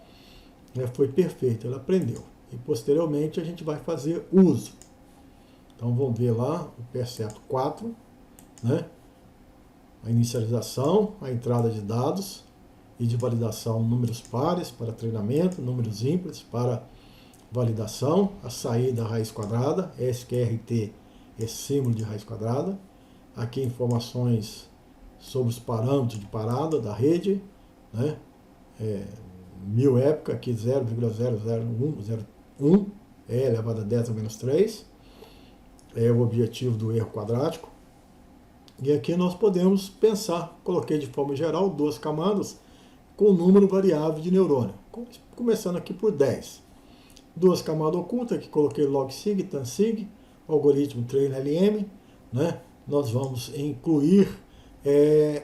foi perfeito, ele aprendeu. E, posteriormente, a gente vai fazer uso. Então, vamos ver lá o Percepto 4, né? A inicialização, a entrada de dados e de validação, números pares para treinamento, números ímpares para validação, a saída raiz quadrada, SQRT é símbolo de raiz quadrada. Aqui informações sobre os parâmetros de parada da rede, né? 1000 época, aqui 0,001 elevado a 10 a menos 3, é o objetivo do erro quadrático. E aqui nós podemos pensar, coloquei de forma geral 2 camadas com o número variável de neurônio, começando aqui por 10. 2 camadas ocultas, que coloquei log-sig, tan-sig, algoritmo train-LM, né? Nós vamos incluir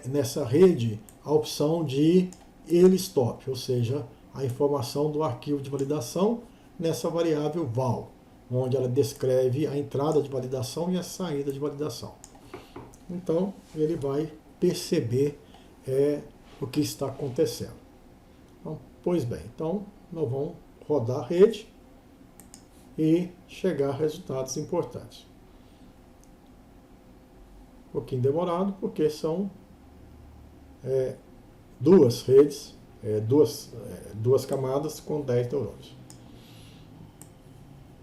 nessa rede a opção de ELSTOP, ou seja, a informação do arquivo de validação nessa variável val, onde ela descreve a entrada de validação e a saída de validação. Então, ele vai perceber o que está acontecendo. Então, pois bem, então nós vamos rodar a rede e chegar a resultados importantes. Um pouquinho demorado, porque são duas redes, duas camadas com 10 neurônios.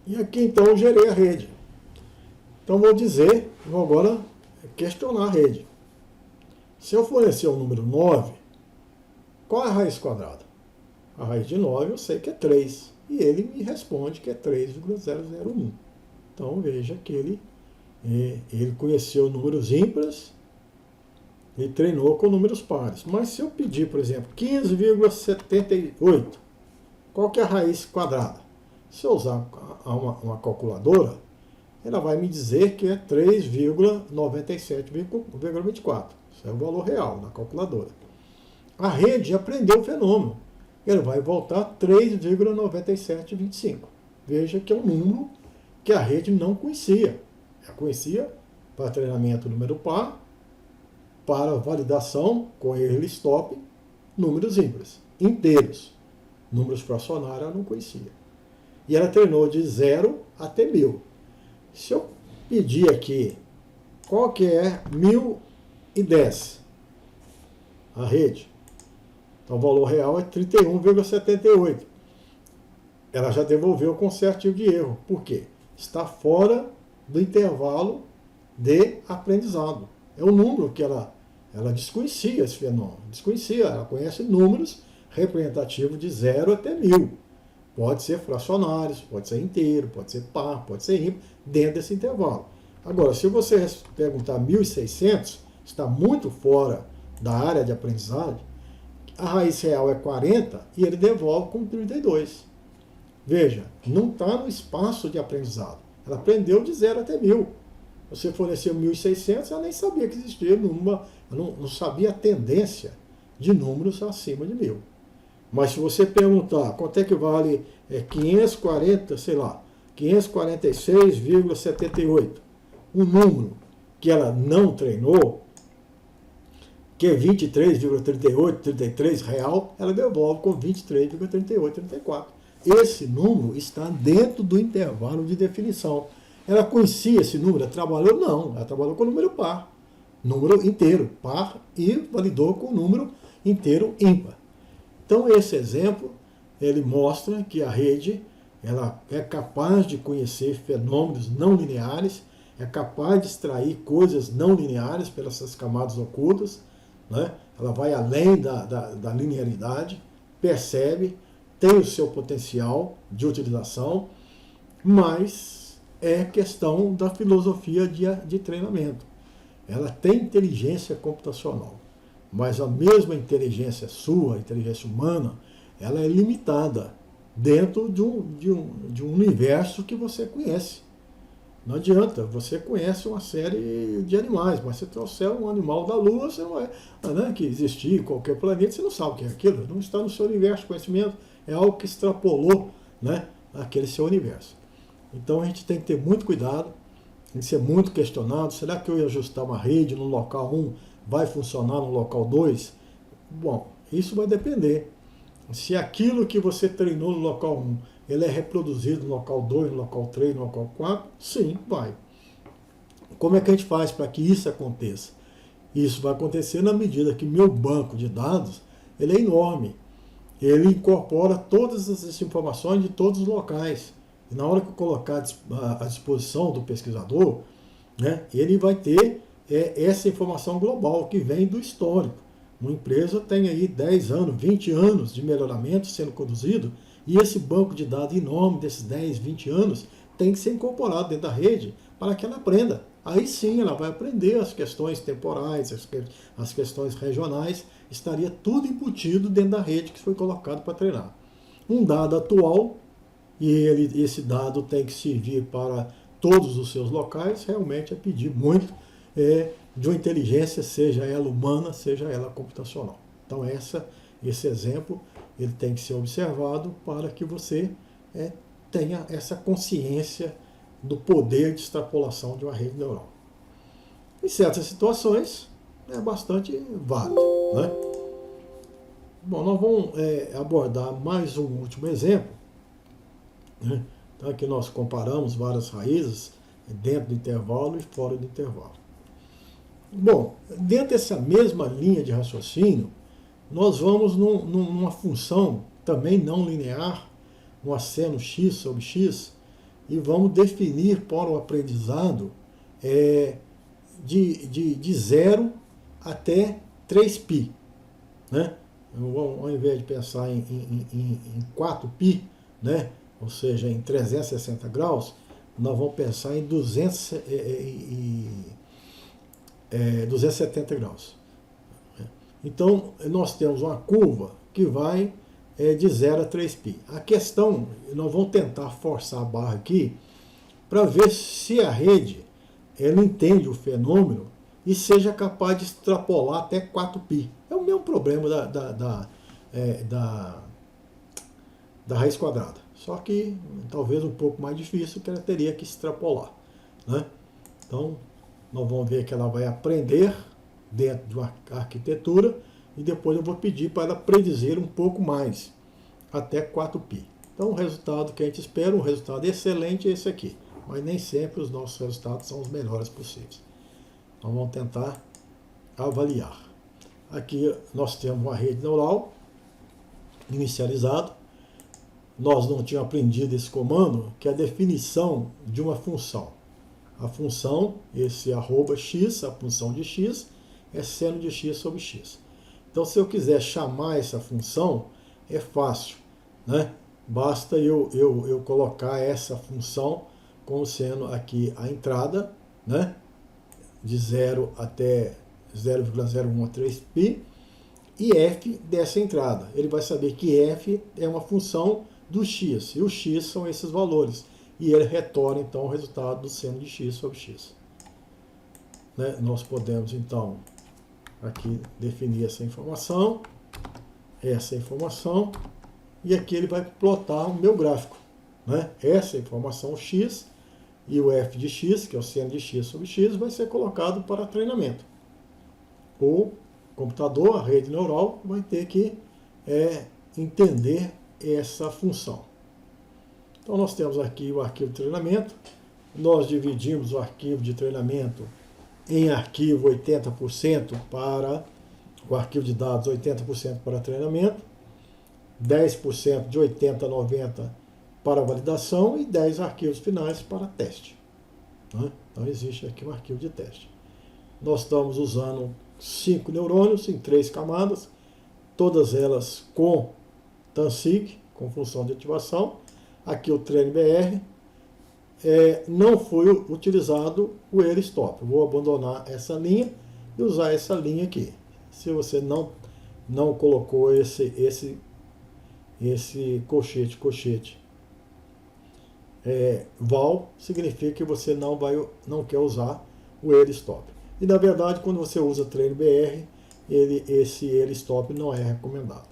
E aqui então eu gerei a rede. Então vou agora questionar a rede. Se eu fornecer o número 9, qual é a raiz quadrada? A raiz de 9 eu sei que é 3. E ele me responde que é 3,001. Então veja que ele conheceu números ímpares e treinou com números pares. Mas se eu pedir, por exemplo, 15,78, qual que é a raiz quadrada? Se eu usar uma calculadora, ela vai me dizer que é 3,97,24. Isso é o valor real na calculadora. A rede aprendeu o fenômeno. Ele vai voltar 3,9725. Veja que é um número que a rede não conhecia. Ela conhecia para treinamento número par, para validação com ELSTOP, números ímpares, inteiros. Números fracionários ela não conhecia. E ela treinou de 0 até 1000. Se eu pedir aqui qual que é 1010, a rede, então o valor real é 31,78. Ela já devolveu com certo tipo de erro. Por quê? Está fora do intervalo de aprendizado. É o número que ela ela desconhecia esse fenômeno, desconhecia, ela conhece números representativos de 0 até 1000. Pode ser fracionários, pode ser inteiro, pode ser par, pode ser ímpar, dentro desse intervalo. Agora, se você perguntar 1600, está muito fora da área de aprendizagem, a raiz real é 40 e ele devolve com 32. Veja, não está no espaço de aprendizado. Ela aprendeu de 0 até 1000. Você forneceu 1600, ela nem sabia que existia número, não sabia a tendência de números acima de 1000. Mas se você perguntar quanto é que vale 540, sei lá, 546,78, um número que ela não treinou, que é 23,38, 33 real, ela devolve com 23,38, 34. Esse número está dentro do intervalo de definição. Ela conhecia esse número? Ela trabalhou? Não, ela trabalhou com o número par. Número inteiro, par, e validou com o número inteiro ímpar. Então esse exemplo, ele mostra que a rede ela é capaz de conhecer fenômenos não lineares, é capaz de extrair coisas não lineares pelas suas camadas ocultas, né? Ela vai além da linearidade, percebe, tem o seu potencial de utilização, mas é questão da filosofia de treinamento. Ela tem inteligência computacional, mas a mesma inteligência sua, a inteligência humana, ela é limitada dentro de um universo que você conhece. Não adianta, você conhece uma série de animais, mas se trouxer um animal da Lua, você não vai, né, que existir em qualquer planeta, você não sabe o que é aquilo, não está no seu universo de conhecimento, é algo que extrapolou, né, aquele seu universo. Então a gente tem que ter muito cuidado, tem que ser muito questionado, será que eu ia ajustar uma rede no local 1, vai funcionar no local 2? Bom, isso vai depender. Se aquilo que você treinou no local 1, ele é reproduzido no local 2, no local 3, no local 4, sim, vai. Como é que a gente faz para que isso aconteça? Isso vai acontecer na medida que meu banco de dados ele é enorme. Ele incorpora todas essas informações de todos os locais. E na hora que eu colocar à disposição do pesquisador, né, ele vai ter essa informação global que vem do histórico. Uma empresa tem aí 10 anos, 20 anos de melhoramento sendo conduzido, e esse banco de dados enorme desses 10, 20 anos tem que ser incorporado dentro da rede para que ela aprenda. Aí sim ela vai aprender as questões temporais, as questões regionais, estaria tudo embutido dentro da rede que foi colocado para treinar. Um dado atual, e esse dado tem que servir para todos os seus locais, realmente é pedir muito de uma inteligência, seja ela humana, seja ela computacional. Então esse exemplo ele tem que ser observado para que você tenha essa consciência do poder de extrapolação de uma rede neural. Em certas situações é bastante válido, né? Bom, nós vamos abordar mais um último exemplo, né? Então aqui nós comparamos várias raízes dentro do intervalo e fora do intervalo. Bom, dentro dessa mesma linha de raciocínio, nós vamos numa função também não linear, um aceno x sobre x, e vamos definir para o aprendizado de 0 até 3π. Né? Ao invés de pensar em 4π, né? Ou seja, em 360 graus, nós vamos pensar em 270 graus. Então, nós temos uma curva que vai de 0 a 3π. A questão, nós vamos tentar forçar a barra aqui para ver se a rede ela entende o fenômeno e seja capaz de extrapolar até 4π. É o mesmo problema da raiz quadrada. Só que talvez um pouco mais difícil, que ela teria que extrapolar. Né? Então, nós vamos ver que ela vai aprender dentro de uma arquitetura e depois eu vou pedir para ela predizer um pouco mais, até 4π. Então o resultado que a gente espera, um resultado excelente é esse aqui, mas nem sempre os nossos resultados são os melhores possíveis. Então vamos tentar avaliar. Aqui nós temos uma rede neural inicializada. Nós não tínhamos aprendido esse comando, que é a definição de uma função. A função, esse @x, a função de x, é seno de x sobre x. Então, se eu quiser chamar essa função, é fácil, né? Basta eu colocar essa função como sendo aqui a entrada, né? De 0 até 0,013π, e f dessa entrada. Ele vai saber que f é uma função do x, e o x são esses valores. E ele retorna, então, o resultado do seno de x sobre x. Né? Nós podemos, então, aqui definir essa informação, e aqui ele vai plotar o meu gráfico. Né? Essa informação x e o f de x, que é o seno de x sobre x, vai ser colocado para treinamento. O computador, a rede neural, vai ter que entender essa função. Então nós temos aqui o arquivo de treinamento, nós dividimos o arquivo de treinamento em arquivo 80% para o arquivo de dados, 80% para treinamento, 10% de 80 a 90 para validação e 10 arquivos finais para teste. Né? Então existe aqui um arquivo de teste. Nós estamos usando 5 neurônios em 3 camadas, todas elas com TANSIG, com função de ativação. Aqui o TreinBR, não foi utilizado o ELStop. Vou abandonar essa linha e usar essa linha aqui. Se você não colocou esse colchete val, significa que você não quer usar o ELStop. E na verdade, quando você usa TreinBR, esse ELStop não é recomendado.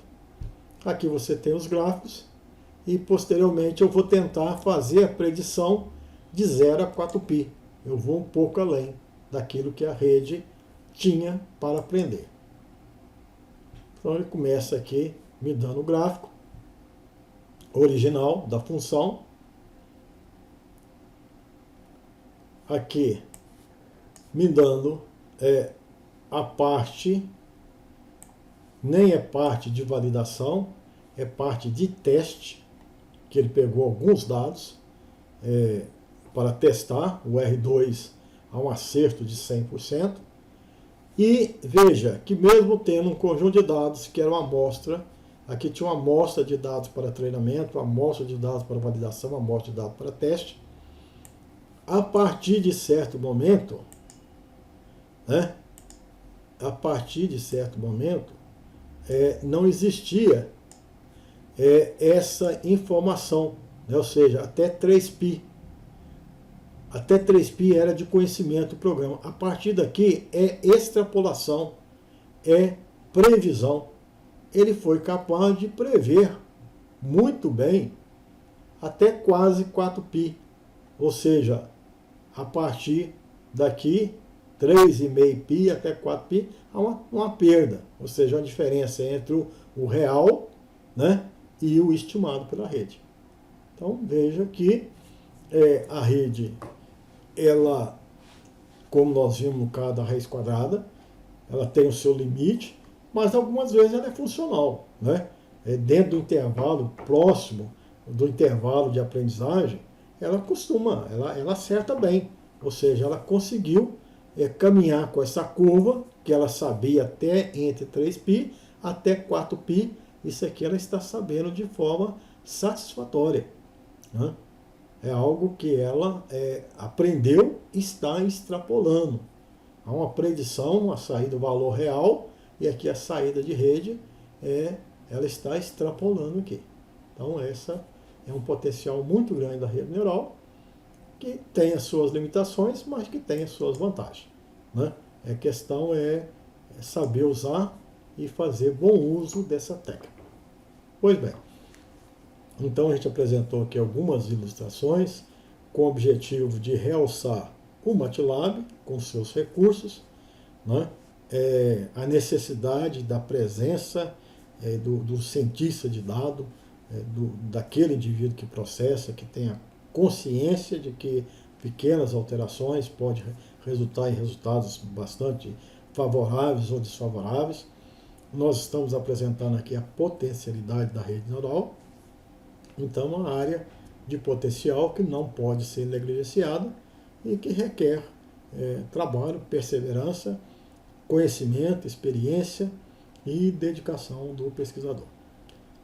Aqui você tem os gráficos e posteriormente eu vou tentar fazer a predição de 0 a 4π. Eu vou um pouco além daquilo que a rede tinha para aprender. Então ele começa aqui me dando o gráfico original da função. Aqui me dando a parte, nem é parte de validação, é parte de teste, que ele pegou alguns dados para testar o R2 a um acerto de 100%. E veja que mesmo tendo um conjunto de dados que era uma amostra, aqui tinha uma amostra de dados para treinamento, uma amostra de dados para validação, uma amostra de dados para teste. A partir de certo momento, não existia essa informação, né? Ou seja, até 3π. Até 3π era de conhecimento do programa. A partir daqui é extrapolação, é previsão. Ele foi capaz de prever muito bem até quase 4π. Ou seja, a partir daqui, 3,5π até 4π, há uma perda. Ou seja, uma diferença entre o real, né, e o estimado pela rede. Então, veja que a rede, ela, como nós vimos no caso da raiz quadrada, ela tem o seu limite, mas algumas vezes ela é funcional, né? Dentro do intervalo próximo do intervalo de aprendizagem, ela acerta bem, ou seja, ela conseguiu caminhar com essa curva, que ela sabia até entre 3π até 4π, isso aqui ela está sabendo de forma satisfatória. Né? É algo que ela aprendeu e está extrapolando. Há uma predição, uma saída do valor real, e aqui a saída de rede, ela está extrapolando aqui. Então essa é um potencial muito grande da rede neural, que tem as suas limitações, mas que tem as suas vantagens. Né? A questão é saber usar e fazer bom uso dessa técnica. Pois bem, então a gente apresentou aqui algumas ilustrações com o objetivo de realçar o MATLAB com seus recursos, né? A necessidade da presença do cientista de dado, daquele indivíduo que processa, que tenha consciência de que pequenas alterações podem resultar em resultados bastante favoráveis ou desfavoráveis. Nós estamos apresentando aqui a potencialidade da rede neural. Então, uma área de potencial que não pode ser negligenciada e que requer trabalho, perseverança conhecimento, experiência e dedicação do pesquisador.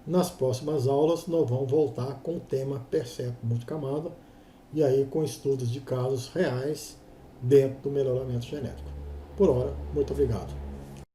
Nas próximas aulas, nós vamos voltar com o tema Percept multicamada, e aí com estudos de casos reais dentro do melhoramento genético. Por hora, muito obrigado.